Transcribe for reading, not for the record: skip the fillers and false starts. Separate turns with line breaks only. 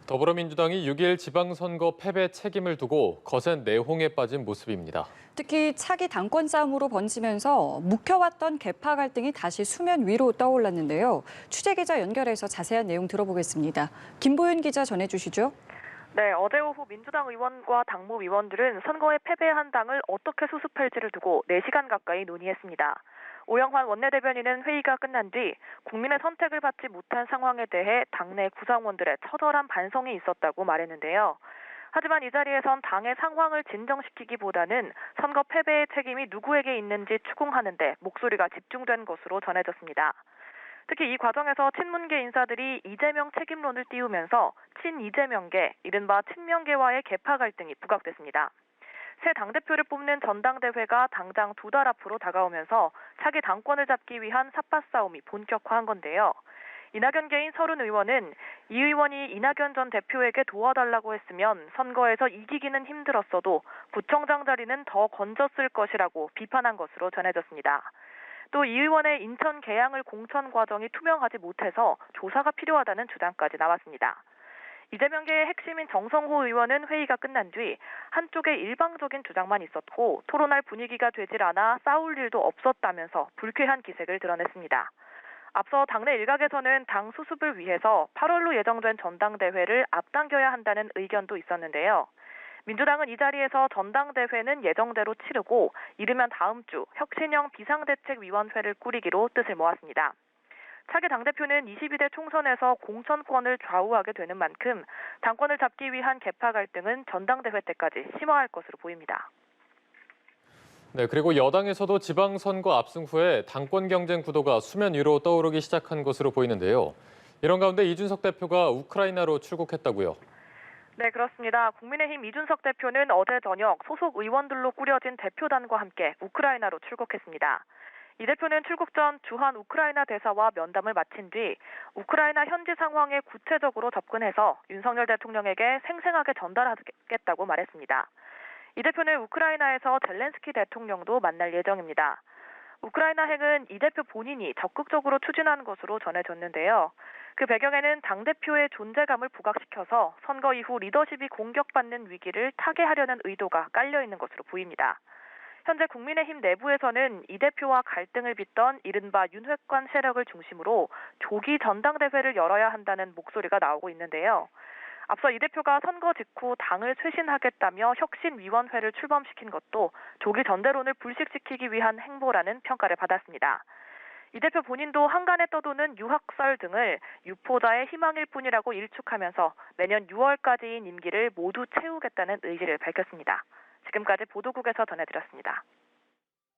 더불어민주당이 6일 지방선거 패배 책임을 두고 거센 내홍에 빠진 모습입니다.
특히 차기 당권 싸움으로 번지면서 묵혀왔던 계파 갈등이 다시 수면 위로 떠올랐는데요. 취재기자 연결해서 자세한 내용 들어보겠습니다. 김보윤 기자 전해주시죠.
네, 어제 오후 민주당 의원과 당무위원들은 선거에 패배한 당을 어떻게 수습할지를 두고 4시간 가까이 논의했습니다. 오영환 원내대변인은 회의가 끝난 뒤 국민의 선택을 받지 못한 상황에 대해 당내 구성원들의 처절한 반성이 있었다고 말했는데요. 하지만 이 자리에선 당의 상황을 진정시키기보다는 선거 패배의 책임이 누구에게 있는지 추궁하는 데 목소리가 집중된 것으로 전해졌습니다. 특히 이 과정에서 친문계 인사들이 이재명 책임론을 띄우면서 친이재명계, 이른바 친명계와의 계파 갈등이 부각됐습니다. 새 당대표를 뽑는 전당대회가 당장 2달 앞으로 다가오면서 차기 당권을 잡기 위한 삿바 싸움이 본격화한 건데요. 이낙연계인 서른 의원은 이 의원이 이낙연 전 대표에게 도와달라고 했으면 선거에서 이기기는 힘들었어도 구청장 자리는 더 건졌을 것이라고 비판한 것으로 전해졌습니다. 또 이 의원의 인천 계양을 공천 과정이 투명하지 못해서 조사가 필요하다는 주장까지 나왔습니다. 이재명계의 핵심인 정성호 의원은 회의가 끝난 뒤 한쪽의 일방적인 주장만 있었고 토론할 분위기가 되질 않아 싸울 일도 없었다면서 불쾌한 기색을 드러냈습니다. 앞서 당내 일각에서는 당 수습을 위해서 8월로 예정된 전당대회를 앞당겨야 한다는 의견도 있었는데요. 민주당은 이 자리에서 전당대회는 예정대로 치르고 이르면 다음 주 혁신형 비상대책위원회를 꾸리기로 뜻을 모았습니다. 차기 당대표는 22대 총선에서 공천권을 좌우하게 되는 만큼 당권을 잡기 위한 계파 갈등은 전당대회 때까지 심화할 것으로 보입니다.
네, 그리고 여당에서도 지방선거 압승 후에 당권 경쟁 구도가 수면 위로 떠오르기 시작한 것으로 보이는데요. 이런 가운데 이준석 대표가 우크라이나로 출국했다고요.
네, 그렇습니다. 국민의힘 이준석 대표는 어제 저녁 소속 의원들로 꾸려진 대표단과 함께 우크라이나로 출국했습니다. 이 대표는 출국 전 주한 우크라이나 대사와 면담을 마친 뒤 우크라이나 현지 상황에 구체적으로 접근해서 윤석열 대통령에게 생생하게 전달하겠다고 말했습니다. 이 대표는 우크라이나에서 젤렌스키 대통령도 만날 예정입니다. 우크라이나행은 이 대표 본인이 적극적으로 추진한 것으로 전해졌는데요. 그 배경에는 당대표의 존재감을 부각시켜서 선거 이후 리더십이 공격받는 위기를 타개하려는 의도가 깔려 있는 것으로 보입니다. 현재 국민의힘 내부에서는 이 대표와 갈등을 빚던 이른바 윤핵관 세력을 중심으로 조기 전당대회를 열어야 한다는 목소리가 나오고 있는데요. 앞서 이 대표가 선거 직후 당을 쇄신하겠다며 혁신위원회를 출범시킨 것도 조기 전대론을 불식시키기 위한 행보라는 평가를 받았습니다. 이 대표 본인도 한간에 떠도는 유학설 등을 유포자의 희망일 뿐이라고 일축하면서 내년 6월까지인 임기를 모두 채우겠다는 의지를 밝혔습니다. 지금까지 보도국에서 전해드렸습니다.